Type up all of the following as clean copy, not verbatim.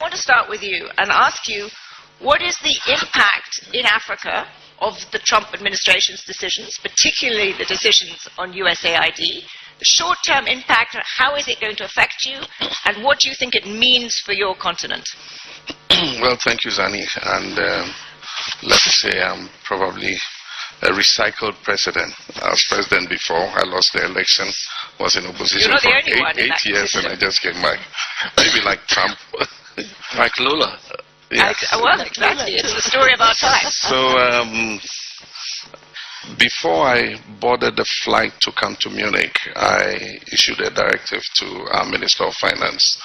I want to start with you and ask you, what is the impact in Africa of the Trump administration's decisions, particularly the decisions on USAID? The short-term impact, how is it going to affect you, and what do you think it means for your continent? Well, thank you, Zani. And let's say I'm probably a recycled president. I was president before. I lost the election, was in opposition for eight years, and I just came back. Maybe like Trump. Like Lula. Yeah. Well, exactly. It's the story of our time. So before I boarded the flight to come to Munich, I issued a directive to our Minister of Finance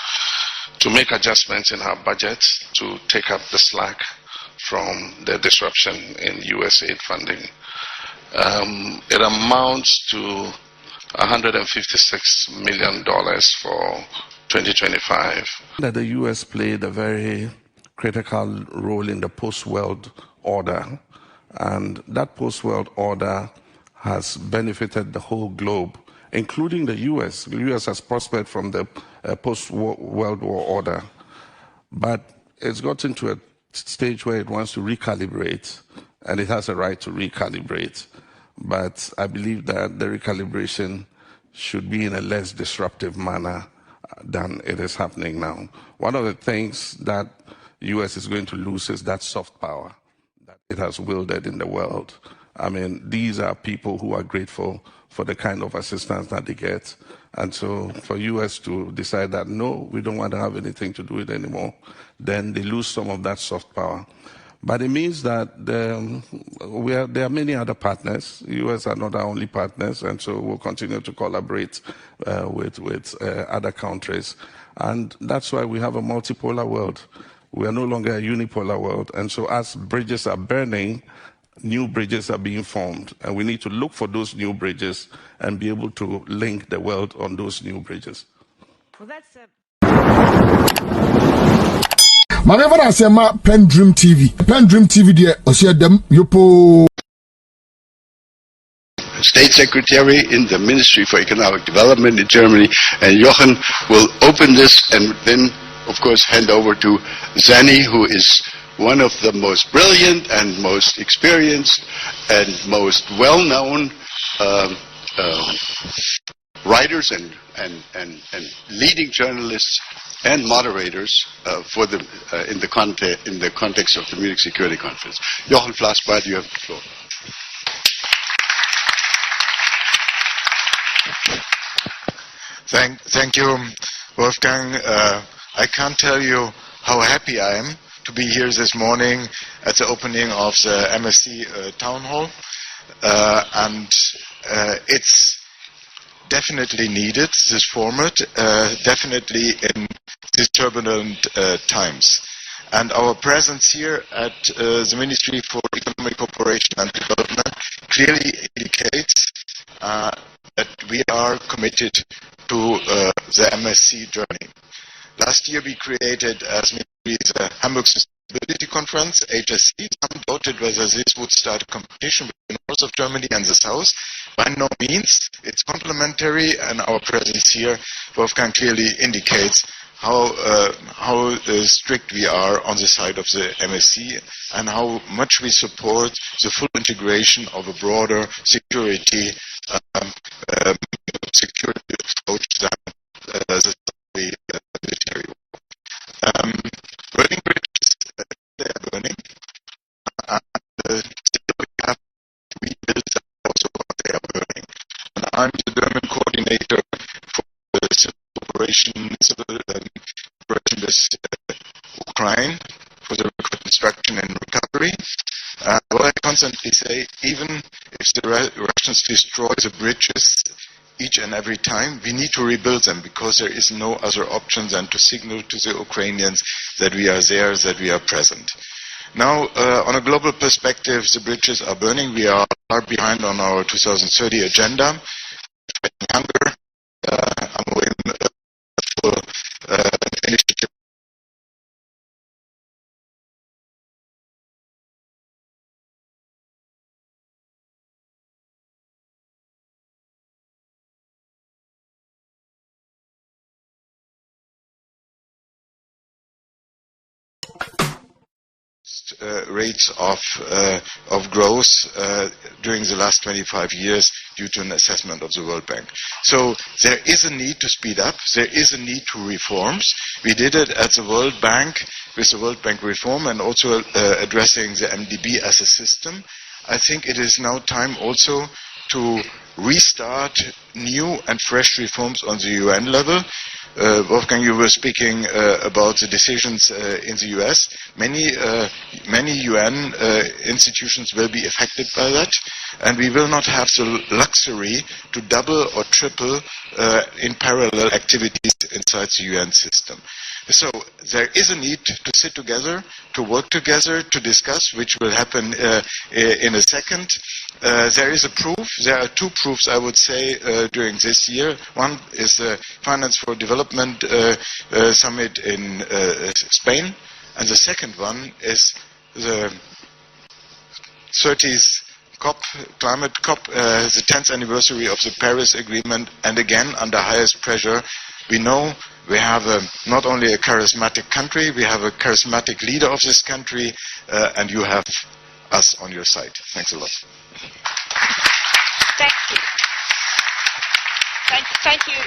to make adjustments in our budget to take up the slack from the disruption in USAID funding. It amounts to $156 million for 2025. That the U.S. played a very critical role in the post-world order, and that post-world order has benefited the whole globe, including the U.S. The U.S. has prospered from the post-World War order, but it's gotten to a stage where it wants to recalibrate, and it has a right to recalibrate. But I believe that the recalibration should be in a less disruptive manner than it is happening now. One of the things that the U.S. is going to lose is that soft power that it has wielded in the world. I mean, these are people who are grateful for the kind of assistance that they get. And so for U.S. to decide that, no, we don't want to have anything to do with it anymore, then they lose some of that soft power. But it means that there are many other partners. U.S. are not our only partners, and so we'll continue to collaborate with other countries. And that's why we have a multipolar world. We are no longer a unipolar world. And so as bridges are burning, new bridges are being formed. And we need to look for those new bridges and be able to link the world on those new bridges. Well, that's Whenever I say my PENDREAM TV, dear, I see them, Yopo. State Secretary in the Ministry for Economic Development in Germany, and Jochen will open this and then, of course, hand over to Zani, who is one of the most brilliant and most experienced and most well-known writers and leading journalists and moderators in the context of the Munich Security Conference. Jochen Flassbart, you have the floor. Thank you, Wolfgang. I can't tell you how happy I am to be here this morning at the opening of the MSC Town Hall. And it's definitely needed, this format, definitely in these turbulent times. And our presence here at the Ministry for Economic Cooperation and Development clearly indicates that we are committed to the MSC journey. Last year we created, as Ministry, the Hamburg Sustainability Conference, HSC. Some doubted whether this would start a competition between the north of Germany and the south. By no means. It's complementary, and our presence here, Wolfgang, clearly indicates how strict we are on the side of the MSC and how much we support the full integration of a broader security approach than the military. Burning bridges, they are burning. Still we have to rebuild them also what they are burning. And I'm the German coordinator for the civil operation with Ukraine for the reconstruction and recovery. What I constantly say, even if the Russians destroy the bridges each and every time, we need to rebuild them because there is no other option than to signal to the Ukrainians that we are there, that we are present. Now, on a global perspective, the bridges are burning. We are far behind on our 2030 agenda. Fighting hunger. I'm waiting for initiative lowest rates of growth during the last 25 years due to an assessment of the World Bank. So there is a need to speed up. There is a need to reforms. We did it at the World Bank with the World Bank reform and also addressing the MDB as a system. I think it is now time also to restart new and fresh reforms on the UN level. Wolfgang, you were speaking about the decisions in the US. Many UN institutions will be affected by that, and we will not have the luxury to double or triple in parallel activities inside the UN system. So there is a need to sit together, to work together, to discuss, which will happen in a second. There is a proof. There are two proofs, I would say, during this year. One is the Finance for Development Summit in Spain, and the second one is the 30th climate COP, the 10th anniversary of the Paris Agreement, and again, under highest pressure. We know we have not only a charismatic country, we have a charismatic leader of this country, and you have us on your side. Thanks a lot. Thank you.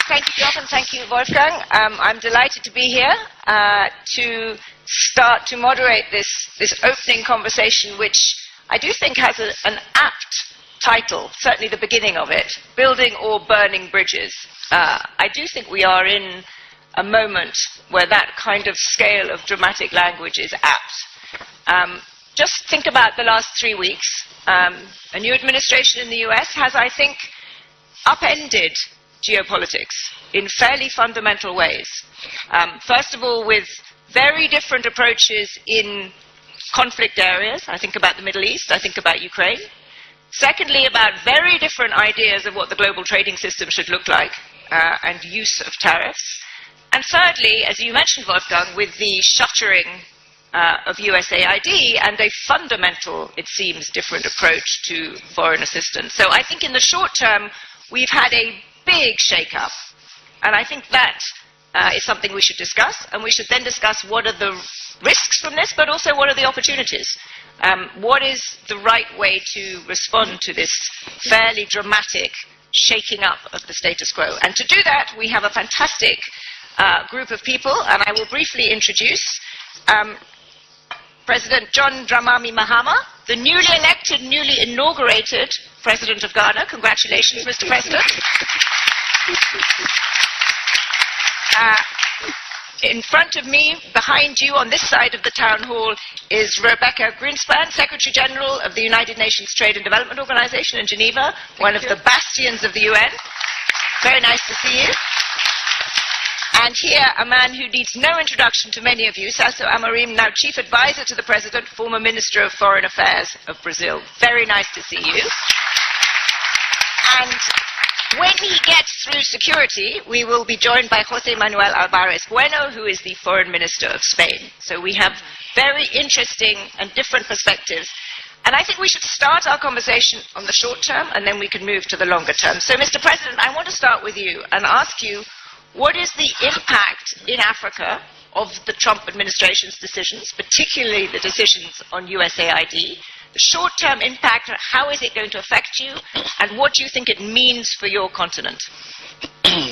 Thank you, Jochen. Thank you, Wolfgang. I'm delighted to be here to start to moderate this opening conversation, which I do think has an apt title, certainly the beginning of it, Building or Burning Bridges. I do think we are in a moment where that kind of scale of dramatic language is apt. Just think about the last 3 weeks. A new administration in the US has, I think, upended geopolitics in fairly fundamental ways. First of all, with very different approaches in conflict areas. I think about the Middle East, I think about Ukraine. Secondly, about very different ideas of what the global trading system should look like and use of tariffs. And thirdly, as you mentioned, Wolfgang, with the shuttering of USAID and a fundamental, it seems, different approach to foreign assistance. So I think in the short term, we've had a big shake-up. And I think that is something we should discuss. And we should then discuss what are the risks from this, but also what are the opportunities. What is the right way to respond to this fairly dramatic shaking up of the status quo? And to do that, we have a fantastic group of people, and I will briefly introduce President John Dramani Mahama, the newly elected, newly inaugurated President of Ghana. Congratulations, Mr. President. In front of me, behind you, on this side of the town hall, is Rebecca Greenspan, Secretary General of the United Nations Trade and Development Organization in Geneva, one of the bastions of the UN. Very nice to see you. And here, a man who needs no introduction to many of you, Celso Amorim, now Chief Advisor to the President, former Minister of Foreign Affairs of Brazil. Very nice to see you. And when he gets through security, we will be joined by José Manuel Álvarez Bueno, who is the Foreign Minister of Spain. So we have very interesting and different perspectives. And I think we should start our conversation on the short term, and then we can move to the longer term. So, Mr. President, I want to start with you and ask you, what is the impact in Africa of the Trump administration's decisions, particularly the decisions on USAID? The short-term impact, how is it going to affect you, and what do you think it means for your continent?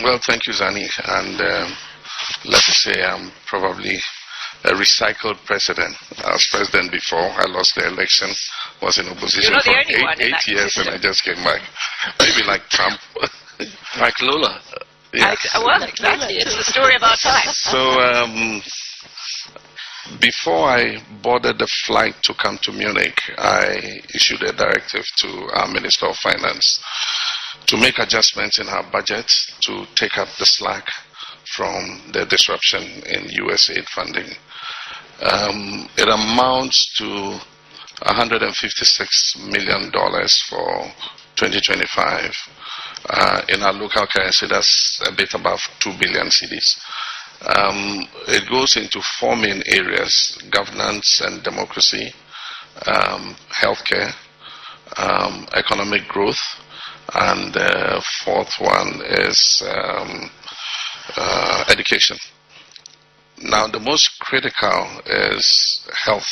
Well, thank you, Zani. And let me say I'm probably a recycled president. I was president before. I lost the election, was in opposition for eight years, and I just came back. Maybe like Trump. Like Lula. Yeah. Well, exactly. It's the story of our time. So, before I boarded the flight to come to Munich, I issued a directive to our Minister of Finance to make adjustments in our budget to take up the slack from the disruption in USAID funding. It amounts to $156 million for 2025. In our local currency, that's a bit above 2 billion cedis. It goes into 4 main areas: governance and democracy, healthcare, economic growth, and the fourth one is education. Now, the most critical is health,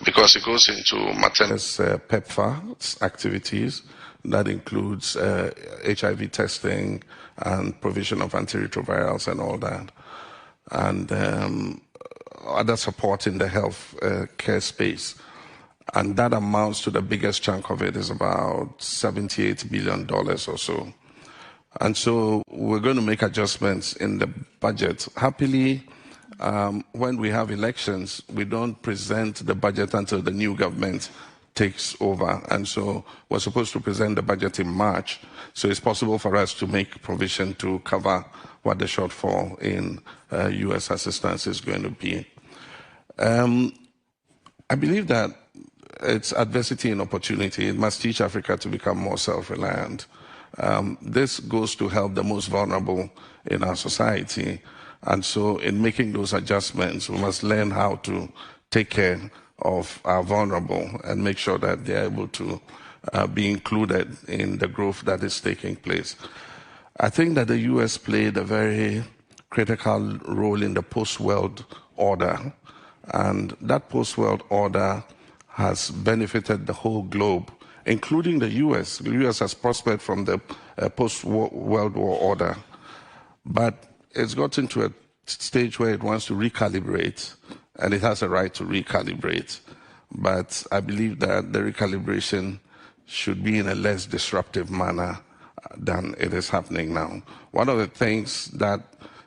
because it goes into maternity. PEPFAR activities that includes HIV testing and provision of antiretrovirals and all that, and other support in the health care space. And that amounts to, the biggest chunk of it is about $78 billion or so. And so we're going to make adjustments in the budget. Happily, when we have elections, we don't present the budget until the new government takes over. And so we're supposed to present the budget in March. So it's possible for us to make provision to cover what the shortfall in U.S. assistance is going to be. I believe that it's adversity and opportunity. It must teach Africa to become more self-reliant. This goes to help the most vulnerable in our society. And so in making those adjustments, we must learn how to take care of our vulnerable and make sure that they're able to be included in the growth that is taking place. I think that the U.S. played a very critical role in the post-world order, and that post-world order has benefited the whole globe, including the U.S. The U.S. has prospered from the post-World War order, but it's gotten to a stage where it wants to recalibrate, and it has a right to recalibrate. But I believe that the recalibration should be in a less disruptive manner than it is happening now. One of the things that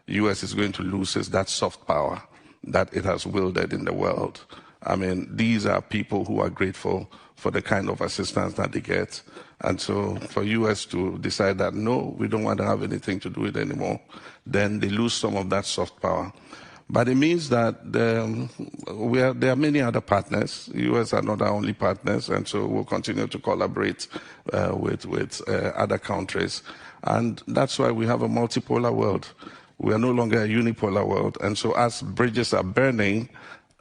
the U.S. is going to lose is that soft power that it has wielded in the world. I mean, these are people who are grateful for the kind of assistance that they get. And so for U.S. to decide that, no, we don't want to have anything to do with it anymore, then they lose some of that soft power. But it means that there are many other partners. U.S. are not our only partners, and so we'll continue to collaborate with other countries. And that's why we have a multipolar world. We are no longer a unipolar world. And so as bridges are burning,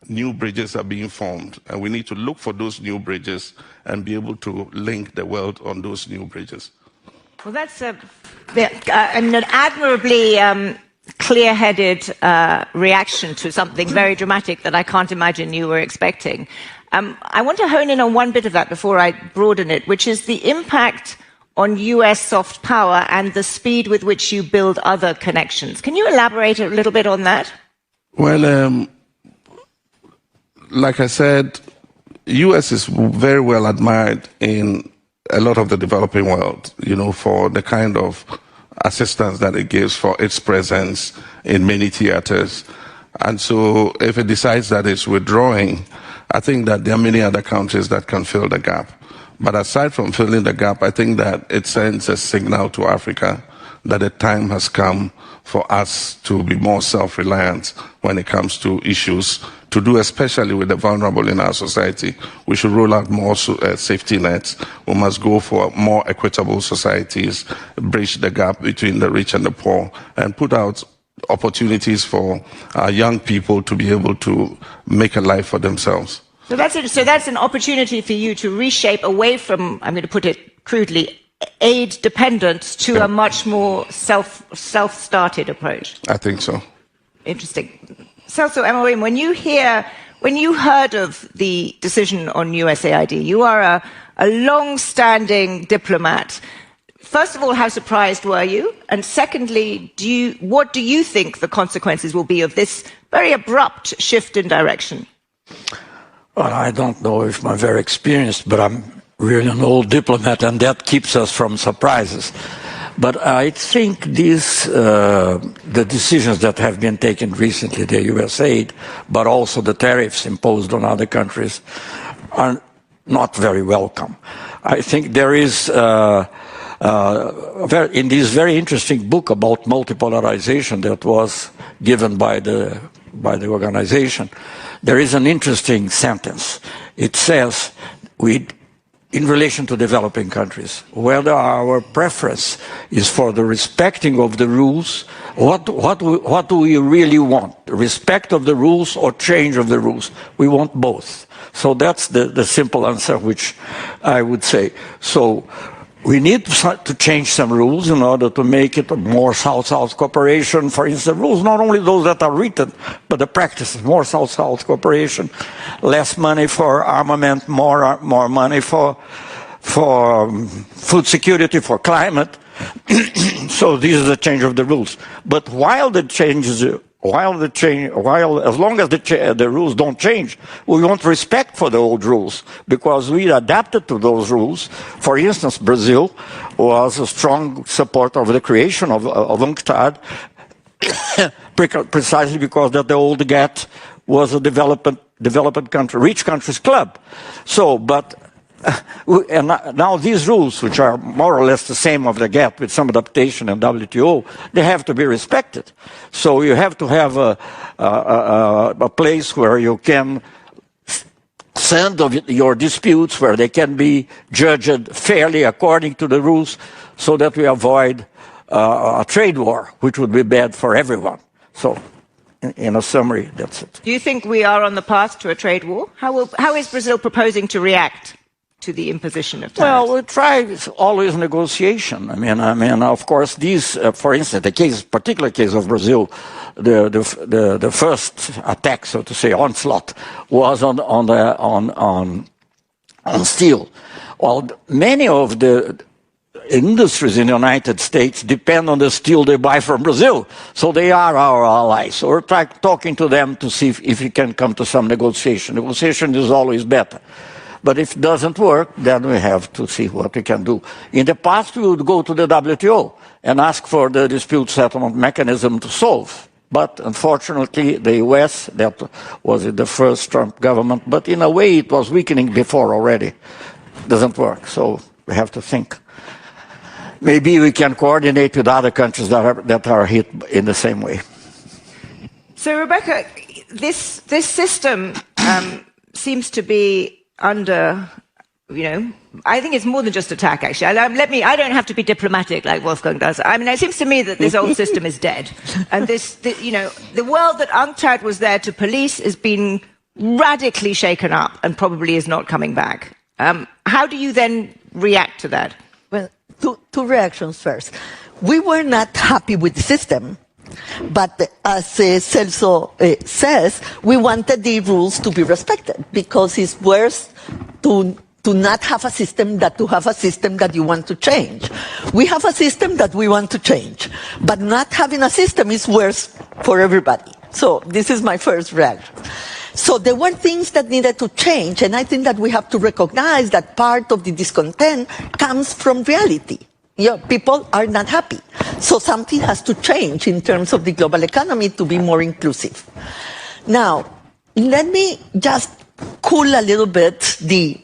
new bridges are being formed, and we need to look for those new bridges and be able to link the world on those new bridges. Well, that's an admirably clear-headed reaction to something very dramatic that I can't imagine you were expecting. I want to hone in on one bit of that before I broaden it, which is the impact on US soft power and the speed with which you build other connections. Can you elaborate a little bit on that? Well, like I said, U.S. is very well admired in a lot of the developing world, for the kind of assistance that it gives, for its presence in many theaters. And so if it decides that it's withdrawing, I think that there are many other countries that can fill the gap. But aside from filling the gap, I think that it sends a signal to Africa that the time has come for us to be more self-reliant when it comes to issues to do, especially with the vulnerable in our society. We should roll out more safety nets. We must go for more equitable societies, bridge the gap between the rich and the poor, and put out opportunities for our young people to be able to make a life for themselves. So that's an opportunity for you to reshape away from, I'm going to put it crudely, aid dependence to a much more self-started approach. I think so. Interesting. Celso Amorim, when you heard of the decision on USAID, you are a long-standing diplomat. First of all, how surprised were you? And secondly, what do you think the consequences will be of this very abrupt shift in direction? Well, I don't know if I'm very experienced, but I'm really an old diplomat, and that keeps us from surprises. But I think the decisions that have been taken recently, the USAID, but also the tariffs imposed on other countries, are not very welcome. I think there is, in this very interesting book about multipolarization that was given by the organization, there is an interesting sentence. It says, in relation to developing countries, whether our preference is for the respecting of the rules, what do we really want? Respect of the rules or change of the rules? We want both. So that's the simple answer which I would say. So we need to change some rules in order to make it a more South-South cooperation. For instance, rules, not only those that are written, but the practices, more South-South cooperation, less money for armament, more money for food security, for climate. So this is the change of the rules. But as long as the rules don't change, we want respect for the old rules, because we adapted to those rules. For instance, Brazil was a strong supporter of the creation of UNCTAD, precisely because that the old GATT was a developed country, rich countries club. So, but and now these rules, which are more or less the same of the GATT with some adaptation in WTO, they have to be respected. So you have to have a place where you can send your disputes, where they can be judged fairly according to the rules, so that we avoid a trade war, which would be bad for everyone. So, in a summary, that's it. Do you think we are on the path to a trade war? How is Brazil proposing to react to the imposition of tariffs? Well, we try always negotiation. I mean, of course, these, for instance, particular case of Brazil, the first attack, so to say, onslaught, was on steel. Well, many of the industries in the United States depend on the steel they buy from Brazil, so they are our allies. So we're talking to them to see if we can come to some negotiation. Negotiation is always better. But if it doesn't work, then we have to see what we can do. In the past, we would go to the WTO and ask for the dispute settlement mechanism to solve. But unfortunately, the US, that was in the first Trump government, but in a way it was weakening before already. Doesn't work, so we have to think. Maybe we can coordinate with other countries that are hit in the same way. So, Rebecca, this system seems to be under, I think it's more than just attack, actually. I don't have to be diplomatic like Wolfgang does. I mean, it seems to me that this old system is dead. And the world that UNCTAD was there to police has been radically shaken up and probably is not coming back. How do you then react to that? Well, two reactions first. We were not happy with the system. But as Celso says, we wanted the rules to be respected, because it's worse to not have a system than to have a system that you want to change. We have a system that we want to change, but not having a system is worse for everybody. So this is my first reaction. So there were things that needed to change, and I think that we have to recognize that part of the discontent comes from reality. People are not happy. So something has to change in terms of the global economy to be more inclusive. Now, let me just cool a little bit the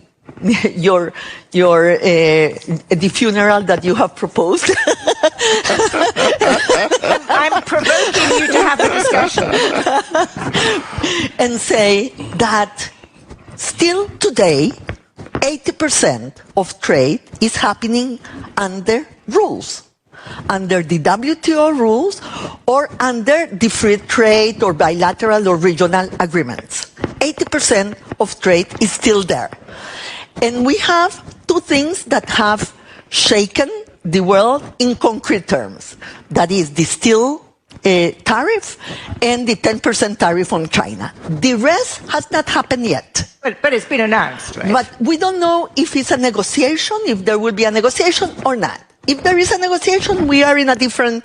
funeral that you have proposed. I'm provoking you to have a discussion. And say that still today, 80% of trade is happening under rules, under the WTO rules or under the free trade or bilateral or regional agreements. 80% of trade is still there. And we have two things that have shaken the world in concrete terms. That is the steel tariff and the 10% tariff on China. The rest has not happened yet. But it's been announced, right? But we don't know if it's a negotiation, if there will be a negotiation or not. If there is a negotiation, we are in a different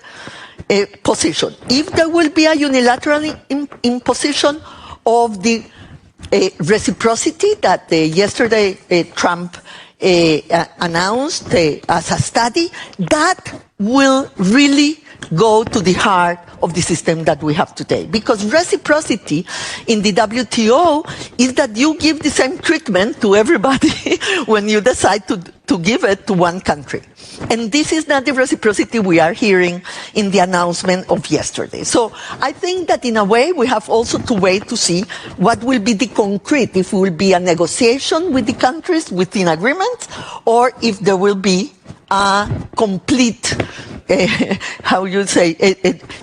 position. If there will be a unilateral imposition of the reciprocity that yesterday Trump announced as a study, that will really go to the heart of the system that we have today. Because reciprocity in the WTO is that you give the same treatment to everybody when you decide to give it to one country. And this is not the reciprocity we are hearing in the announcement of yesterday. So I think that in a way we have also to wait to see what will be the concrete, if it will be a negotiation with the countries within agreements, or if there will be a complete,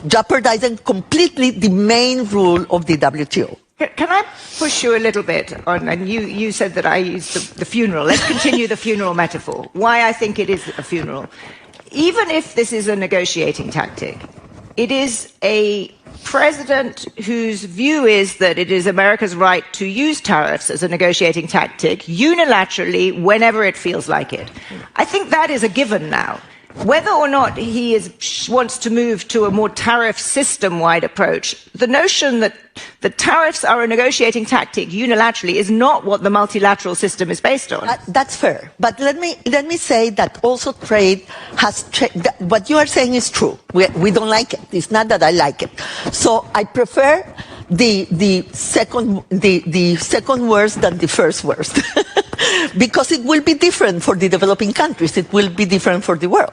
jeopardizing completely the main rule of the WTO. Can I push you a little bit on, and you said that I used the funeral. Let's continue the funeral metaphor. Why I think it is a funeral. Even if this is a negotiating tactic, it is a president whose view is that it is America's right to use tariffs as a negotiating tactic unilaterally whenever it feels like it. I think that is a given now. Whether or not he wants to move to a more tariff system-wide approach, the notion that the tariffs are a negotiating tactic unilaterally is not what the multilateral system is based on. That's fair. But let me say that also trade has what you are saying is true. We don't like it. It's not that I like it. So I prefer the second worst than the first worst. Because it will be different for the developing countries. It will be different for the world.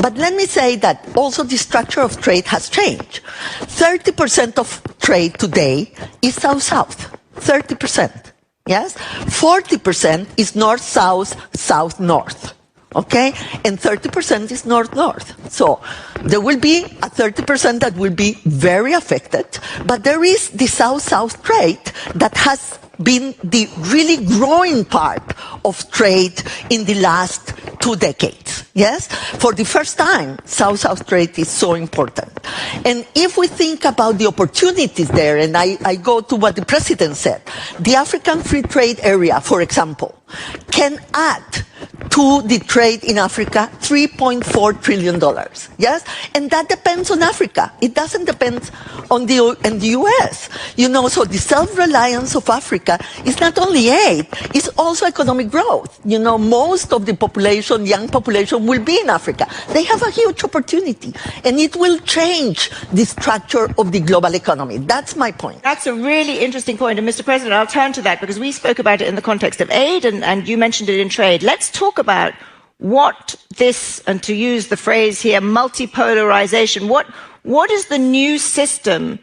But let me say that also the structure of trade has changed. 30% of trade today is South-South. 30%. Yes? 40% is North-South, South-North. Okay? And 30% is North-North. So there will be a 30% that will be very affected, but there is the South-South trade that has been the really growing part of trade in the last 2 decades. Yes? For the first time, South-South trade is so important. And if we think about the opportunities there, and I go to what the president said, the African Free Trade Area, for example, can add to the trade in Africa $3.4 trillion. Yes? And that depends on Africa. It doesn't depend on the US. You know, so the self-reliance of Africa is not only aid, it's also economic growth. You know, most of the population, young population, will be in Africa. They have a huge opportunity, and it will change the structure of the global economy. That's my point. That's a really interesting point. And Mr. President, I'll turn to that because we spoke about it in the context of aid and you mentioned it in trade. Let's talk about what this, and to use the phrase here, multipolarization, what is the new system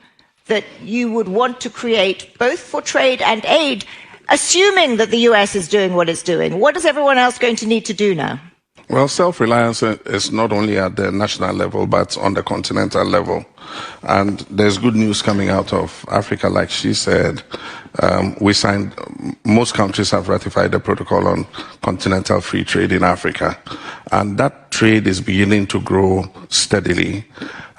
that you would want to create both for trade and aid, assuming that the US is doing what it's doing? What is everyone else going to need to do now? Well, self-reliance is not only at the national level, but on the continental level. And there's good news coming out of Africa, like she said. Most countries have ratified the protocol on continental free trade in Africa. And that trade is beginning to grow steadily.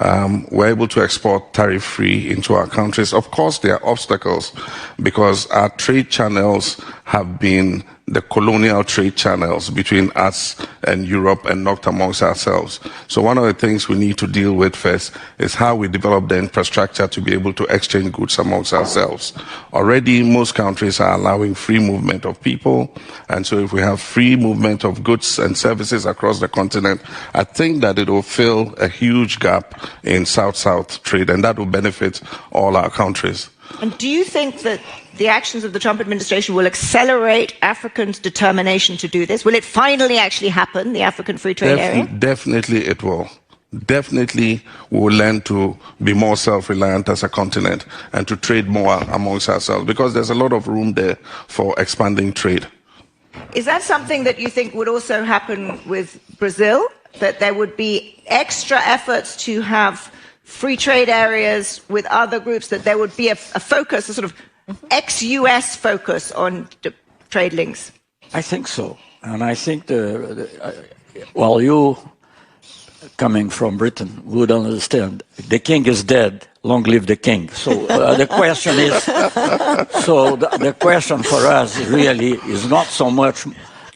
We're able to export tariff-free into our countries. Of course, there are obstacles because our trade channels have been the colonial trade channels between us and Europe and not amongst ourselves. So one of the things we need to deal with first is how we develop the infrastructure to be able to exchange goods amongst ourselves. Already, most countries are allowing free movement of people. And so if we have free movement of goods and services across the continent, I think that it will fill a huge gap in South-South trade, and that will benefit all our countries. And do you think that the actions of the Trump administration will accelerate Africans' determination to do this? Will it finally actually happen, the African Free Trade Area? Definitely it will. Definitely we will learn to be more self-reliant as a continent and to trade more amongst ourselves because there's a lot of room there for expanding trade. Is that something that you think would also happen with Brazil? That there would be extra efforts to have free trade areas with other groups, that there would be a focus, a sort of ex-US focus on trade links? I think so. And I think, well, you, coming from Britain, would understand. The king is dead, long live the king. So the question is, the question for us really is not so much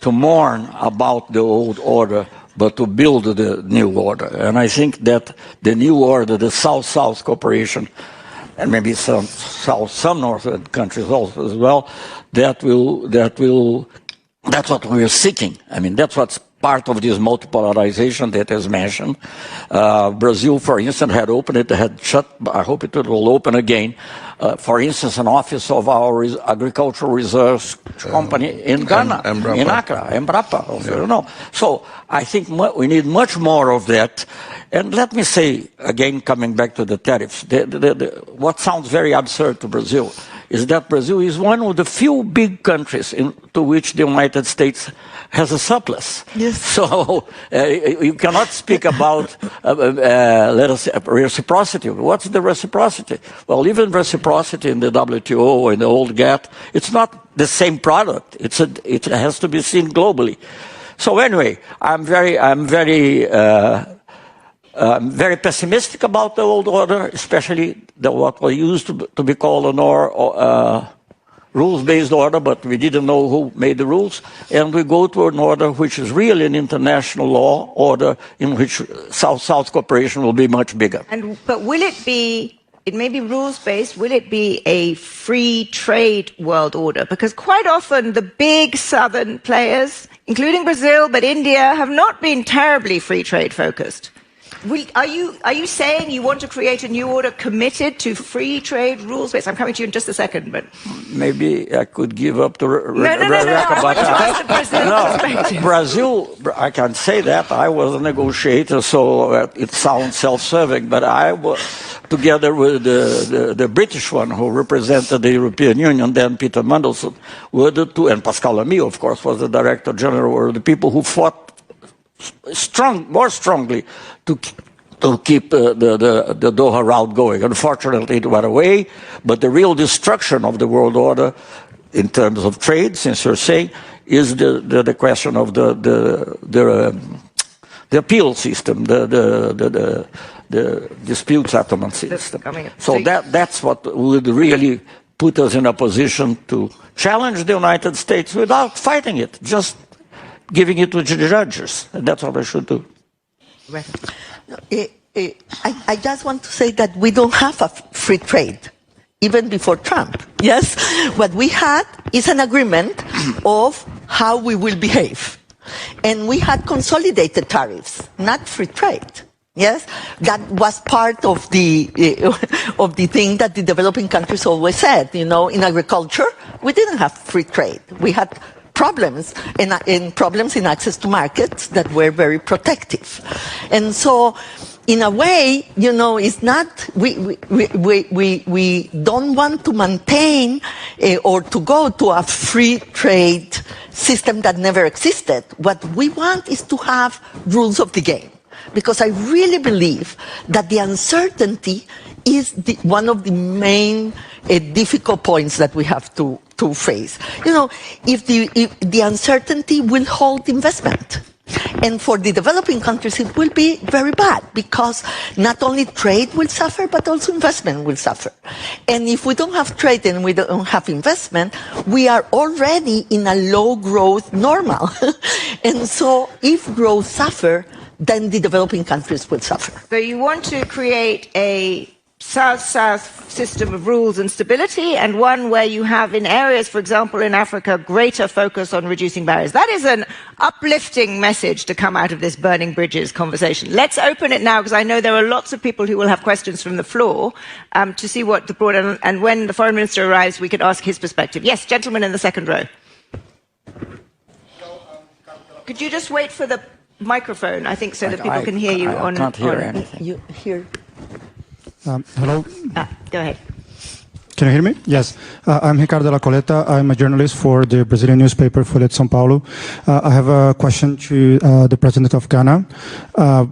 to mourn about the old order, but to build the new order. And I think that the new order, the South-South cooperation, and maybe some northern countries also as well, that's what we're seeking. I mean, that's what's part of this multipolarization that is mentioned. Brazil, for instance, had opened it, had shut, I hope it will open again. For instance, an office of our agricultural research company in Ghana, in Accra, Embrapa, also, you know. So I think we need much more of that. And let me say, again, coming back to the tariffs, what sounds very absurd to Brazil is that Brazil is one of the few big countries to which the United States has a surplus. Yes. So you cannot speak about, let us say, reciprocity. What's the reciprocity? Well, even reciprocity in the WTO and the old GATT, it's not the same product. It has to be seen globally. So anyway, I'm very pessimistic about the old order, especially what we used to be called an rules-based order, but we didn't know who made the rules. And we go to an order which is really an international law order in which South-South cooperation will be much bigger. But will it be, it may be rules-based, will it be a free trade world order? Because quite often the big southern players, including Brazil, but India, have not been terribly free trade focused. Are you saying you want to create a new order committed to free trade rules-based? I'm coming to you in just a second, but maybe I could give up the no. Brazil, I can say that. I was a negotiator, so it sounds self-serving, but I was, together with the British one who represented the European Union, then Peter Mandelson, were the two, and Pascal Lamy, of course, was the Director General, were the people who fought more strongly to keep the Doha route going. Unfortunately, it went away, but the real destruction of the world order in terms of trade, since you're saying, is the question of the appeal system, the dispute settlement system. So that's what would really put us in a position to challenge the United States without fighting it, just giving it to the judges. And that's what I should do. I just want to say that we don't have a free trade, even before Trump. Yes? What we had is an agreement of how we will behave. And we had consolidated tariffs, not free trade. Yes? That was part of the thing that the developing countries always said. You know, in agriculture, we didn't have free trade. We had problems and problems in access to markets that were very protective. And so, in a way, you know, it's not, we don't want to maintain or to go to a free trade system that never existed. What we want is to have rules of the game. Because I really believe that the uncertainty is one of the main difficult points that we have to face. You know, if the uncertainty will hold investment. And for the developing countries, it will be very bad because not only trade will suffer, but also investment will suffer. And if we don't have trade and we don't have investment, we are already in a low growth normal. And so if growth suffer, then the developing countries will suffer. So you want to create a South-South system of rules and stability, and one where you have in areas, for example, in Africa, greater focus on reducing barriers. That is an uplifting message to come out of this burning bridges conversation. Let's open it now, because I know there are lots of people who will have questions from the floor to see what the broad, and when the Foreign Minister arrives, we could ask his perspective. Yes, gentleman in the second row. Could you just wait for the microphone, I think, so that people can hear you I can't hear anything. You hear? Hello. Go ahead. Can you hear me? Yes. I'm Ricardo de la Coleta. I'm a journalist for the Brazilian newspaper Folha de São Paulo. I have a question to the President of Ghana.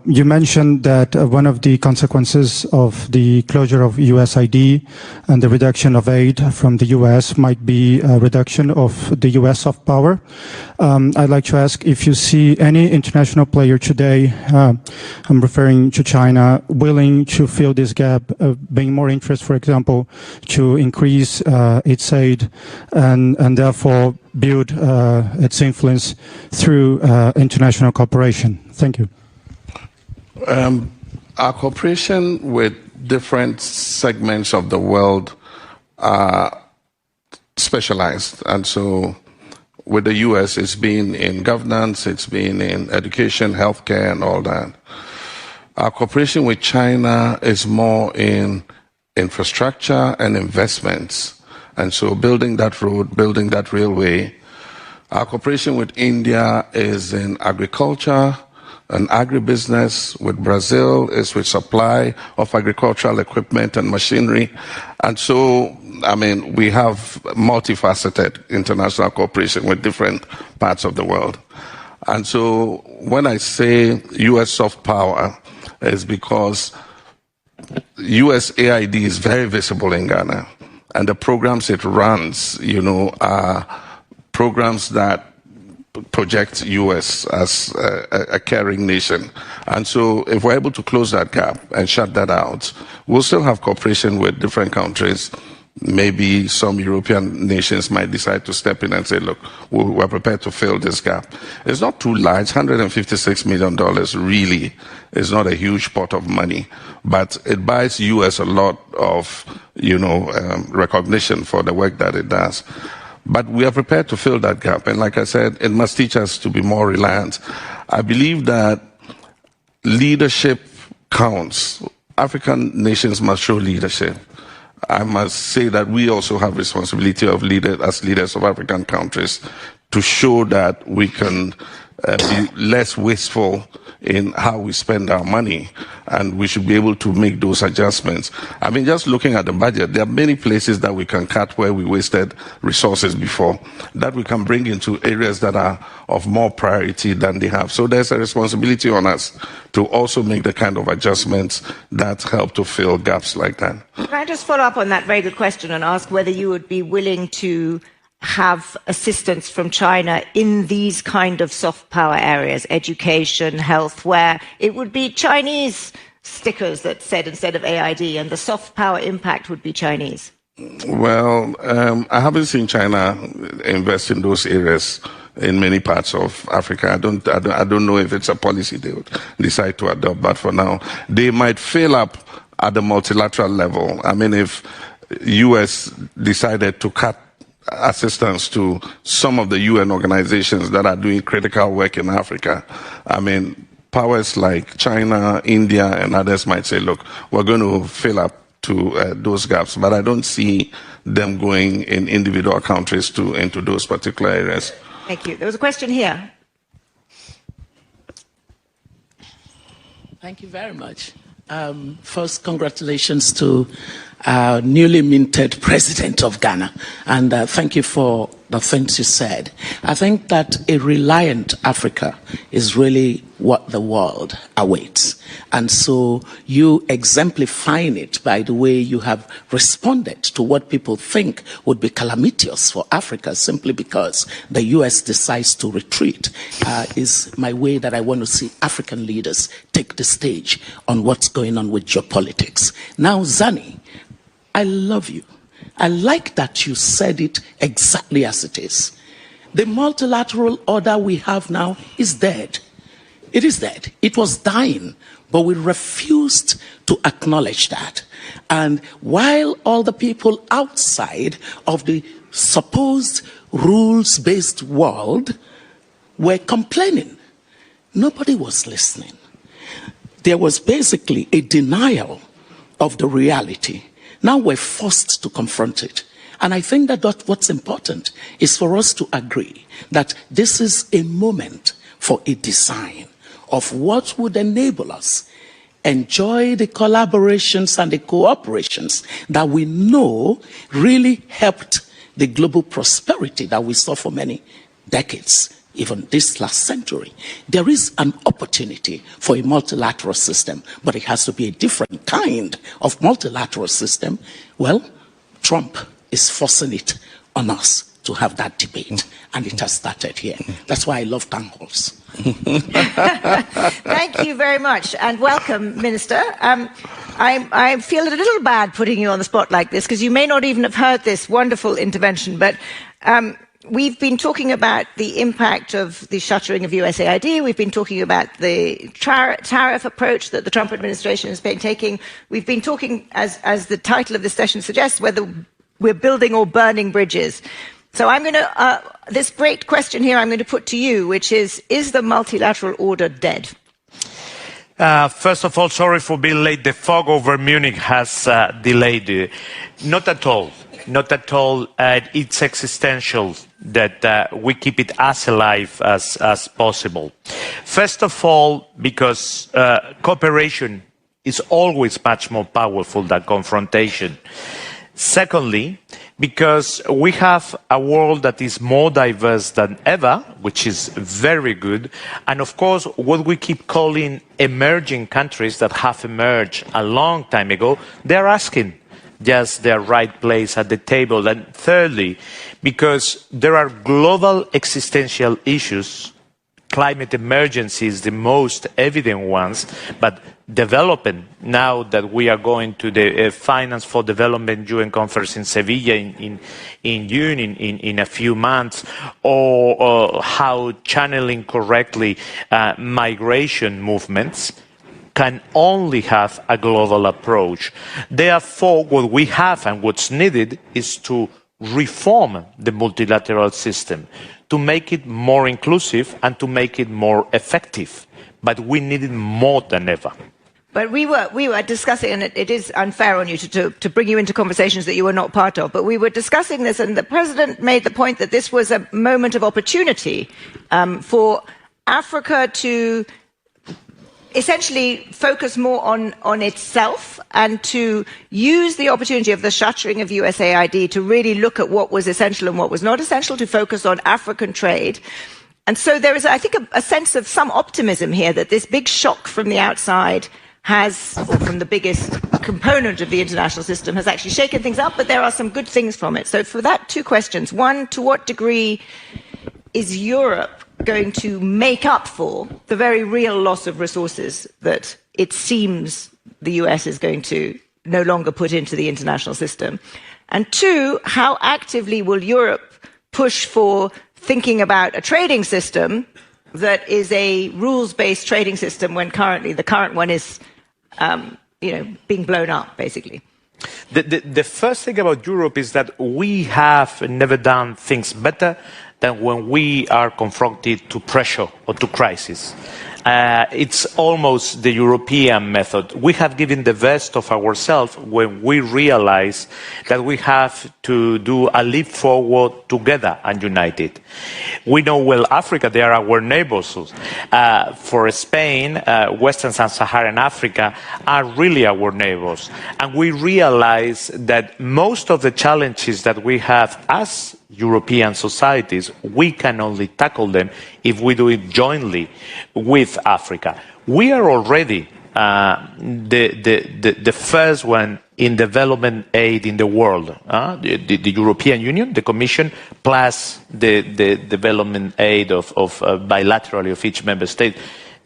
You mentioned that one of the consequences of the closure of USAID and the reduction of aid from the US might be a reduction of the US soft power. I'd like to ask if you see any international player today, I'm referring to China, willing to fill this gap, being more interest, for example, to increase its aid and therefore build its influence through international cooperation. Thank you. Our cooperation with different segments of the world are specialized. And so with the US, it's been in governance, it's been in education, healthcare, and all that. Our cooperation with China is more in infrastructure and investments. And so building that road, building that railway. Our cooperation with India is in agriculture and agribusiness. With Brazil is with supply of agricultural equipment and machinery. And so we have multifaceted international cooperation with different parts of the world. And so when I say U.S. soft power, it's because USAID is very visible in Ghana. And the programs it runs, are programs that project U.S. as a caring nation. And so if we're able to close that gap and shut that out, we'll still have cooperation with different countries. Maybe some European nations might decide to step in and say, look, we're prepared to fill this gap. It's not too large. $156 million really is not a huge pot of money, but it buys U.S. a lot of, recognition for the work that it does. But we are prepared to fill that gap. And like I said, it must teach us to be more reliant. I believe that leadership counts. African nations must show leadership. I must say that we also have responsibility as leaders of African countries to show that we can be less wasteful in how we spend our money, and we should be able to make those adjustments. Just looking at the budget, there are many places that we can cut where we wasted resources before, that we can bring into areas that are of more priority than they have. So there's a responsibility on us to also make the kind of adjustments that help to fill gaps like that. Can I just follow up on that very good question and ask whether you would be willing to have assistance from China in these kind of soft power areas, education, health, where it would be Chinese stickers that said instead of AID, and the soft power impact would be Chinese? Well, I haven't seen China invest in those areas in many parts of Africa. I don't know if it's a policy they would decide to adopt, but for now, they might fail up at the multilateral level. If US decided to cut assistance to some of the UN organizations that are doing critical work in Africa, powers like China, India, and others might say, look, we're going to fill up to those gaps, but I don't see them going in individual countries into those particular areas. Thank you. There was a question here. Thank you very much. First, congratulations to our newly minted president of Ghana, and thank you for the things you said. I think that a reliant Africa is really what the world awaits. And so you exemplifying it by the way you have responded to what people think would be calamitous for Africa simply because the US decides to retreat is my way that I want to see African leaders take the stage on what's going on with geopolitics. Now, Zani, I love you. I like that you said it exactly as it is. The multilateral order we have now is dead. It is dead. It was dying, but we refused to acknowledge that. And while all the people outside of the supposed rules-based world were complaining, nobody was listening. There was basically a denial of the reality. Now we're forced to confront it. And I think that what's important is for us to agree that this is a moment for a design of what would enable us enjoy the collaborations and the cooperations that we know really helped the global prosperity that we saw for many decades, even this last century. There is an opportunity for a multilateral system, but it has to be a different kind of multilateral system. Well, Trump is forcing it on us to have that debate, and it has started here. That's why I love town halls. Thank you very much, and welcome, Minister. I feel a little bad putting you on the spot like this, because you may not even have heard this wonderful intervention, but we've been talking about the impact of the shuttering of USAID. We've been talking about the tariff approach that the Trump administration has been taking. We've been talking, as the title of this session suggests, whether we're building or burning bridges. So I'm going to, this great question here I'm going to put to you, which is the multilateral order dead? First of all, sorry for being late. The fog over Munich has delayed. Not at all. Not at all. It's existential that we keep it as alive as possible. First of all, because cooperation is always much more powerful than confrontation. Secondly, because we have a world that is more diverse than ever, which is very good. And of course, what we keep calling emerging countries that have emerged a long time ago, they're asking just their right place at the table. And thirdly, because there are global existential issues. Climate emergency is the most evident ones, but development, now that we are going to the Finance for Development UN conference in Sevilla in June, in a few months, or how channeling correctly migration movements can only have a global approach. Therefore, what we have and what's needed is to reform the multilateral system, to make it more inclusive and to make it more effective. But we need it more than ever. But we were discussing, and it is unfair on you to bring you into conversations that you were not part of, but we were discussing this, and the President made the point that this was a moment of opportunity for Africa to essentially focus more on itself and to use the opportunity of the shuttering of USAID to really look at what was essential and what was not essential, to focus on African trade. And so there is, I think, a sense of some optimism here that this big shock from the outside has, or from the biggest component of the international system, has actually shaken things up, but there are some good things from it. So for that, two questions. One, to what degree is Europe going to make up for the very real loss of resources that it seems the US is going to no longer put into the international system? And two, how actively will Europe push for thinking about a trading system that is a rules-based trading system when currently the current one is being blown up, basically? The first thing about Europe is that we have never done things better than when we are confronted to pressure or to crisis. It's almost the European method. We have given the best of ourselves when we realize that we have to do a leap forward together and united. We know well Africa, they are our neighbors. For Spain, Western Sub-Saharan Africa are really our neighbors. And we realize that most of the challenges that we have as European societies, we can only tackle them if we do it jointly with Africa. We are already the first one in development aid in the world. The European Union, the Commission, plus the development aid of bilaterally of each member state.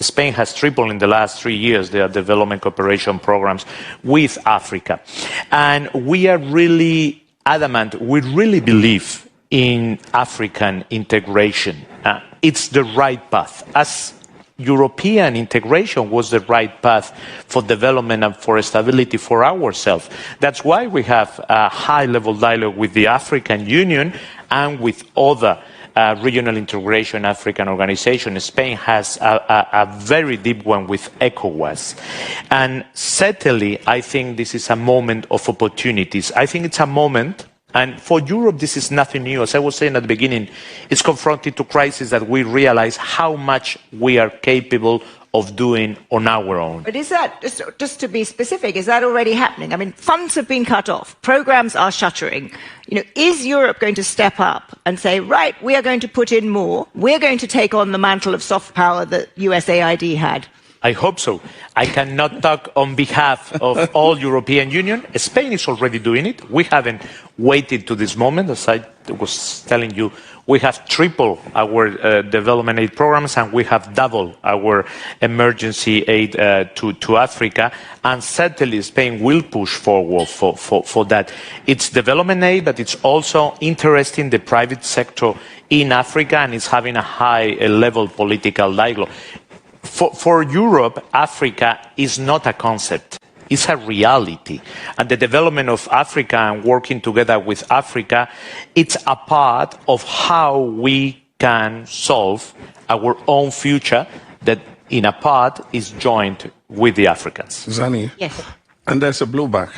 Spain has tripled in the last 3 years their development cooperation programs with Africa. And we are really adamant, we really believe in African integration. It's the right path. As European integration was the right path for development and for stability for ourselves. That's why we have a high-level dialogue with the African Union and with other regional integration African organizations. Spain has a very deep one with ECOWAS. And certainly, I think this is a moment of opportunities. I think it's a moment. And for Europe, this is nothing new. As I was saying at the beginning, it's confronted to crisis that we realize how much we are capable of doing on our own. But is that, just to be specific, is that already happening? I mean, funds have been cut off. Programs are shuttering. Is Europe going to step up and say, right, we are going to put in more. We're going to take on the mantle of soft power that USAID had? I hope so. I cannot talk on behalf of all European Union. Spain is already doing it. We haven't waited to this moment. As I was telling you, we have tripled our development aid programs and we have doubled our emergency aid to Africa. And certainly Spain will push forward for that. It's development aid, but it's also interesting the private sector in Africa, and it's having a high-level political dialogue. For Europe, Africa is not a concept. It's a reality. And the development of Africa and working together with Africa, it's a part of how we can solve our own future that in a part is joined with the Africans. Zani? Yes. And there's a blowback.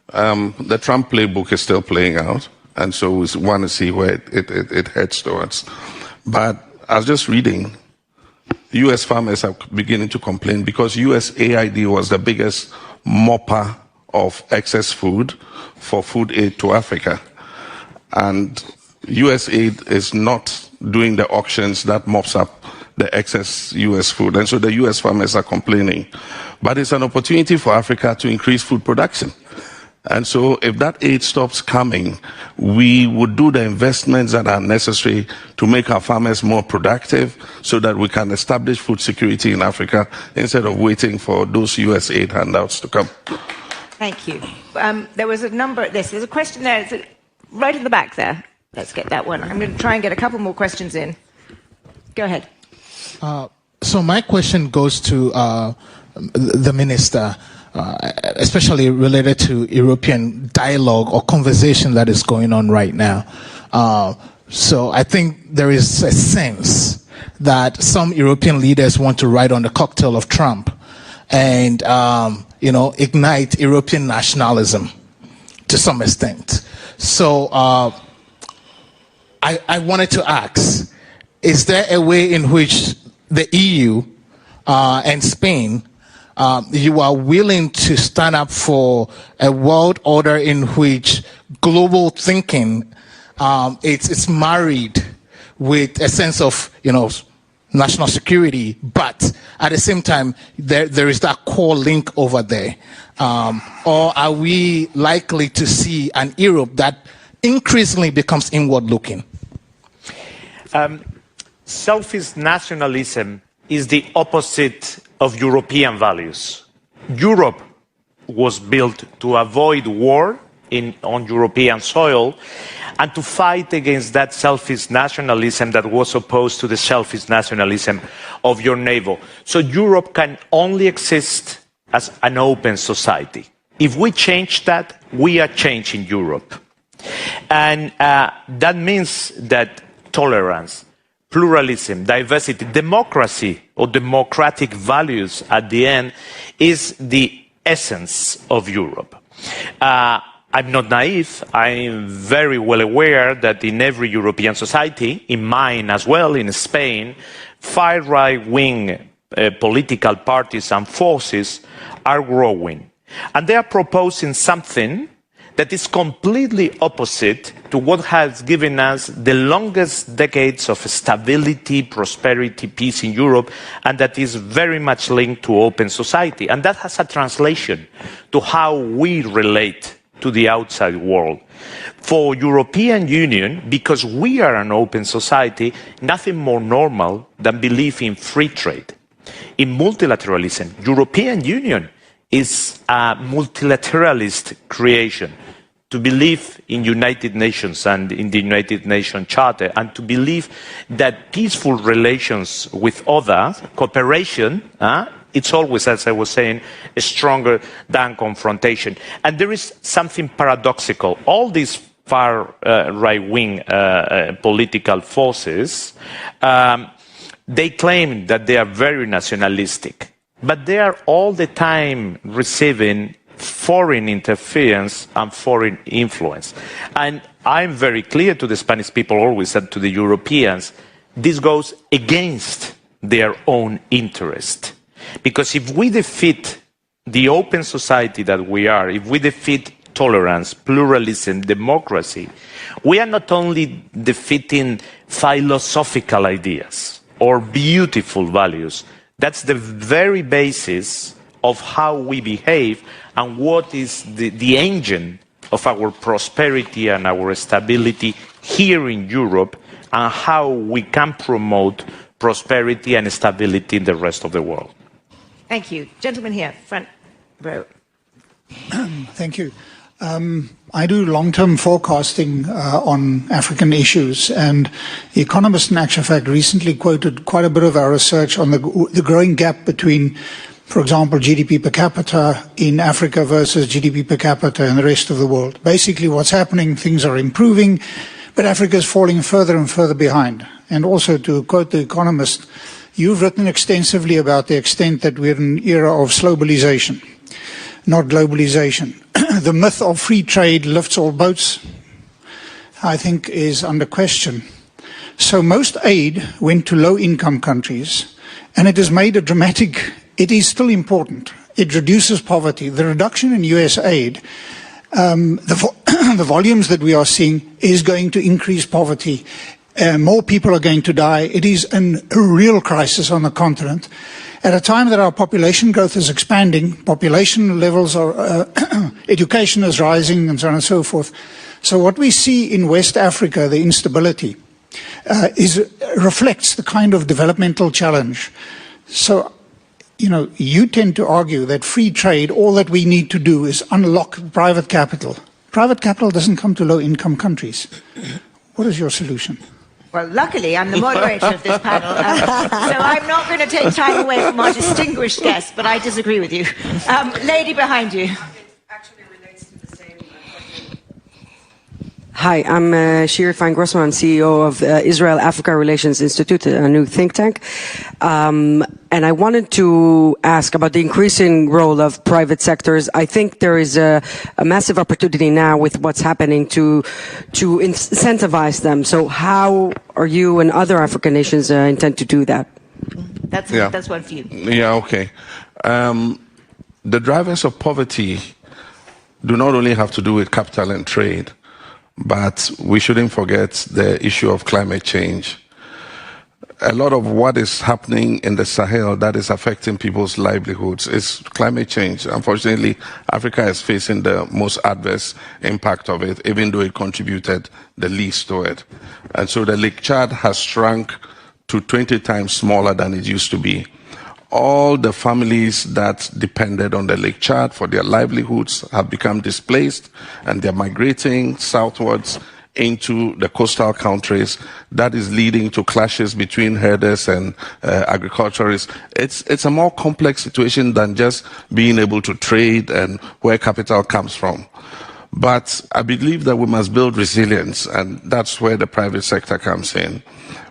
The Trump playbook is still playing out, and so we want to see where it heads towards. But I was just reading, U.S. farmers are beginning to complain because USAID was the biggest mopper of excess food for food aid to Africa. And USAID is not doing the auctions that mops up the excess US food. And so the US farmers are complaining. But it's an opportunity for Africa to increase food production. And so if that aid stops coming, we would do the investments that are necessary to make our farmers more productive so that we can establish food security in Africa instead of waiting for those US aid handouts to come. Thank you. There was a number, there's a question there, it's right in the back there. Let's get that one. I'm going to try and get a couple more questions in. Go ahead. So my question goes to the minister. Especially related to European dialogue or conversation that is going on right now. So I think there is a sense that some European leaders want to ride on the cocktail of Trump and, ignite European nationalism to some extent. So I wanted to ask, is there a way in which the EU and Spain you are willing to stand up for a world order in which global thinking it's married with a sense of national security, but at the same time there is that core link over there, or are we likely to see an Europe that increasingly becomes inward looking? Selfish nationalism is the opposite of European values. Europe was built to avoid war on European soil and to fight against that selfish nationalism that was opposed to the selfish nationalism of your neighbor. So Europe can only exist as an open society. If we change that, we are changing Europe. And that means that tolerance, pluralism, diversity, democracy, or democratic values at the end is the essence of Europe. I'm not naive. I'm very well aware that in every European society, in mine as well, in Spain, far right-wing political parties and forces are growing. And they are proposing something that is completely opposite to what has given us the longest decades of stability, prosperity, peace in Europe, and that is very much linked to open society. And that has a translation to how we relate to the outside world. For European Union, because we are an open society, nothing more normal than belief in free trade. In multilateralism, European Union is a multilateralist creation, to believe in United Nations and in the United Nations Charter, and to believe that peaceful relations with others, cooperation, it's always, as I was saying, stronger than confrontation. And there is something paradoxical. All these far right-wing political forces, they claim that they are very nationalistic, but they are all the time receiving foreign interference and foreign influence. And I'm very clear to the Spanish people always and to the Europeans, this goes against their own interest. Because if we defeat the open society that we are, if we defeat tolerance, pluralism, democracy, we are not only defeating philosophical ideas or beautiful values. That's the very basis of how we behave and what is the engine of our prosperity and our stability here in Europe, and how we can promote prosperity and stability in the rest of the world. Thank you. Gentleman here, front row. Thank you. I do long-term forecasting on African issues, and The Economist, in actual fact, recently quoted quite a bit of our research on the growing gap between, for example, GDP per capita in Africa versus GDP per capita in the rest of the world. Basically, what's happening, things are improving, but Africa is falling further and further behind. And also, to quote The Economist, you've written extensively about the extent that we're in an era of globalization, not globalization. The myth of free trade lifts all boats, I think, is under question. So most aid went to low-income countries, and it has made a dramatic, it is still important, it reduces poverty. The reduction in USAID, the volumes that we are seeing is going to increase poverty. More people are going to die. It is a real crisis on the continent. At a time that our population growth is expanding, population levels are, education is rising, and so on and so forth. So what we see in West Africa, the instability, reflects the kind of developmental challenge. So, you tend to argue that free trade, all that we need to do is unlock private capital. Private capital doesn't come to low-income countries. What is your solution? Well, luckily, I'm the moderator of this panel, so I'm not going to take time away from our distinguished guest, but I disagree with you. Lady behind you. Hi, I'm Shir Fine-Grossman, CEO of Israel-Africa Relations Institute, a new think tank. And I wanted to ask about the increasing role of private sectors. I think there is a massive opportunity now with what's happening to incentivize them. So how are you and other African nations intend to do that? That's one for you. Yeah, okay. The drivers of poverty do not only have to do with capital and trade, but we shouldn't forget the issue of climate change. A lot of what is happening in the Sahel that is affecting people's livelihoods is climate change. Unfortunately, Africa is facing the most adverse impact of it, even though it contributed the least to it. And so the Lake Chad has shrunk to 20 times smaller than it used to be. All the families that depended on the Lake Chad for their livelihoods have become displaced, and they're migrating southwards into the coastal countries. That is leading to clashes between herders and agriculturists. It's a more complex situation than just being able to trade and where capital comes from. But I believe that we must build resilience, and that's where the private sector comes in.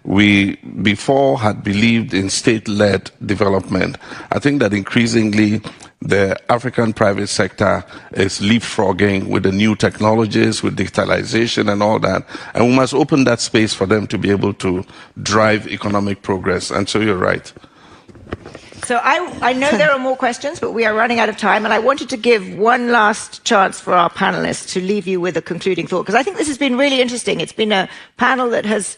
We before had believed in state-led development. I think that increasingly the African private sector is leapfrogging with the new technologies, with digitalization and all that. And we must open that space for them to be able to drive economic progress. And so you're right. So I know there are more questions, but we are running out of time. And I wanted to give one last chance for our panelists to leave you with a concluding thought, because I think this has been really interesting. It's been a panel that has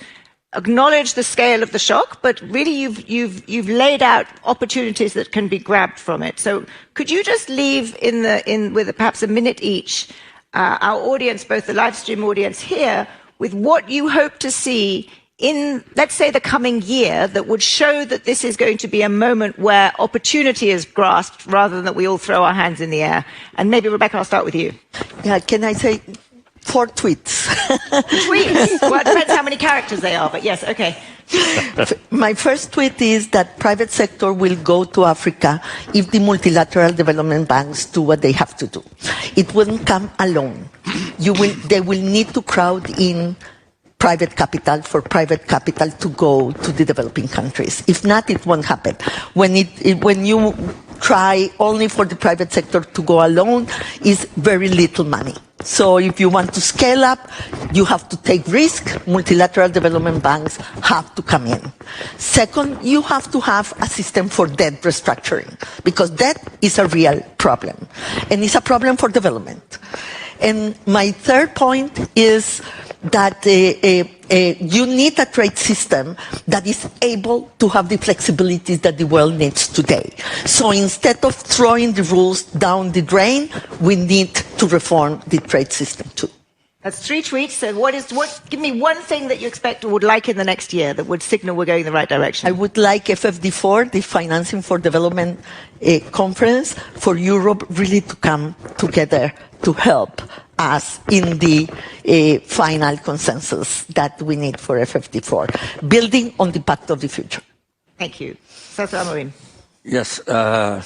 acknowledged the scale of the shock, but really you've laid out opportunities that can be grabbed from it. So could you just leave with perhaps a minute each, our audience, both the live stream audience here, with what you hope to see in, let's say, the coming year that would show that this is going to be a moment where opportunity is grasped rather than that we all throw our hands in the air. And maybe, Rebecca, I'll start with you. Yeah, can I say 4 tweets? Tweets? Well, it depends how many characters they are, but yes, okay. My first tweet is that private sector will go to Africa if the multilateral development banks do what they have to do. It wouldn't come alone. They will need to crowd in private capital for private capital to go to the developing countries. If not, it won't happen. When you try only for the private sector to go alone, is very little money. So if you want to scale up, you have to take risk. Multilateral development banks have to come in. Second, you have to have a system for debt restructuring, because debt is a real problem, and it's a problem for development. And my third point is that you need a trade system that is able to have the flexibilities that the world needs today. So instead of throwing the rules down the drain, we need to reform the trade system too. That's 3 tweets. So give me one thing that you expect or would like in the next year that would signal we're going in the right direction. I would like FFD4, the Financing for Development conference, for Europe really to come together to help us in the final consensus that we need for FFD4, building on the Pact of the Future. Thank you. Sasa Amorim. Yes,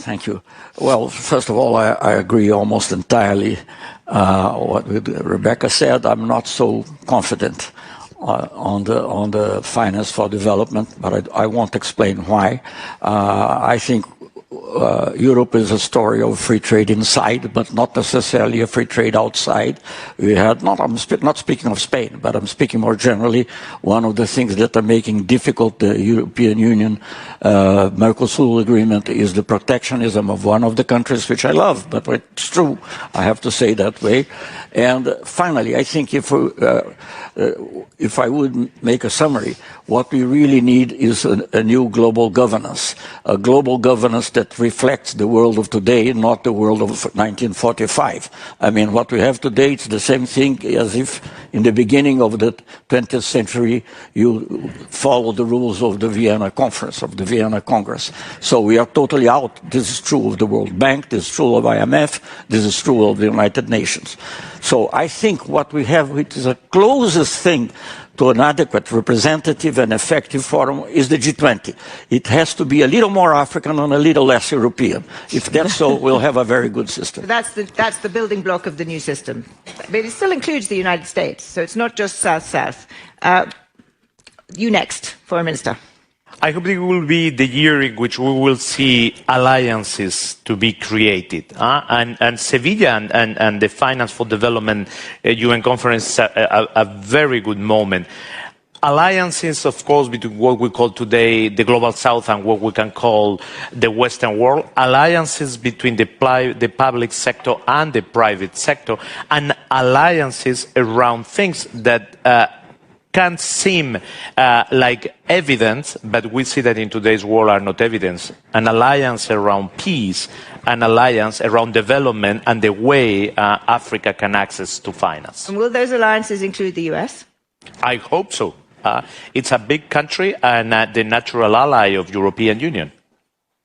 thank you. Well, first of all, I agree almost entirely what Rebecca said. I'm not so confident on the finance for development, but I won't explain why. I think Europe is a story of free trade inside, but not necessarily a free trade outside. We had I'm not speaking of Spain, but I'm speaking more generally. One of the things that are making difficult the European Union Mercosur agreement is the protectionism of one of the countries, which I love, but it's true. I have to say that way. And finally, I think if I would make a summary, what we really need is a new global governance, a global governance that reflects the world of today, not the world of 1945. I mean, what we have today, it's the same thing as if in the beginning of the 20th century you followed the rules of the Vienna Conference, of the Vienna Congress. So we are totally out. This is true of the World Bank, this is true of IMF, this is true of the United Nations. So I think what we have, which is the closest thing to an adequate, representative and effective forum, is the G20. It has to be a little more African and a little less European. If that's so, we'll have a very good system. So that's the building block of the new system. But it still includes the United States, so it's not just South-South. You next, Foreign Minister. I hope it will be the year in which we will see alliances to be created. And Sevilla and the Finance for Development UN conference a very good moment. Alliances, of course, between what we call today the Global South and what we can call the Western world. Alliances between the public sector and the private sector. And alliances around things that can seem like evidence, but we see that in today's world are not evidence. An alliance around peace, an alliance around development and the way Africa can access to finance. And will those alliances include the US? I hope so. It's a big country and the natural ally of European Union.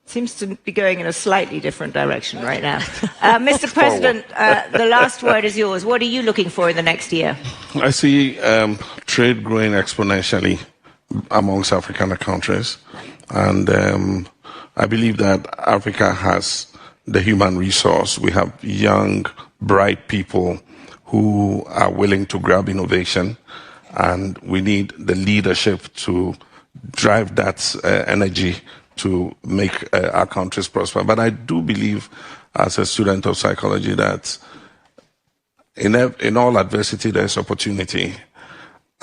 Seems to be going in a slightly different direction right now. Mr. President, the last word is yours. What are you looking for in the next year? I see trade growing exponentially amongst African countries. And I believe that Africa has the human resource. We have young, bright people who are willing to grab innovation. And we need the leadership to drive that energy to make our countries prosper. But I do believe, as a student of psychology, that in all adversity there's opportunity,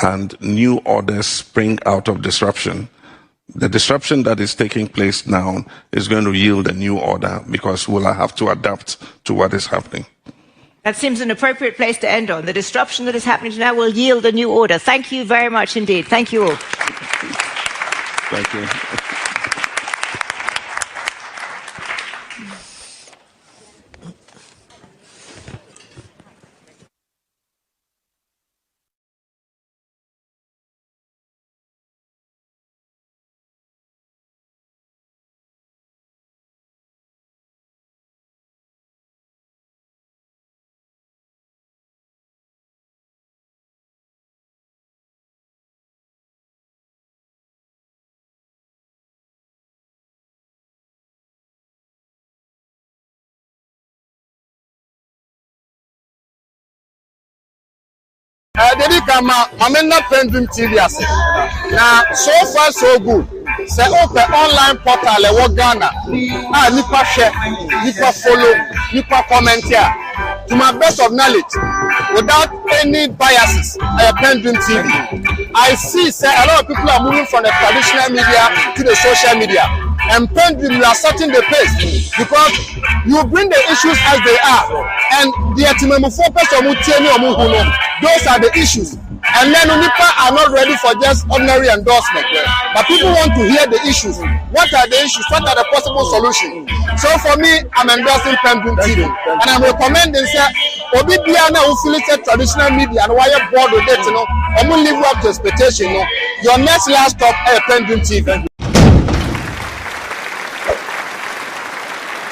and new orders spring out of disruption. The disruption that is taking place now is going to yield a new order because we'll have to adapt to what is happening. That seems an appropriate place to end on. The disruption that is happening now will yield a new order. Thank you very much indeed. Thank you all. Thank you. Dedi kama mamena PENDREAM TV ase. Na so far so good. Say open online portal e wo Ghana. Nipa share, nipa follow, nipa comment here. To my best of knowledge, without any biases, PENDREAM TV. I see say a lot of people are moving from the traditional media to the social media. And PENDREAM, you are setting the pace because you bring the issues as they are. And the those are the issues. And then UNIPA are not ready for just ordinary endorsement. But people want to hear the issues. What are the issues? What are the possible solutions? So for me, I'm endorsing PENDREAM TV. And I'm recommending, say, Obi Biana who feels traditional media and why you're bored with it, I'm going to live up to expectation. Your next last stop, PENDREAM TV.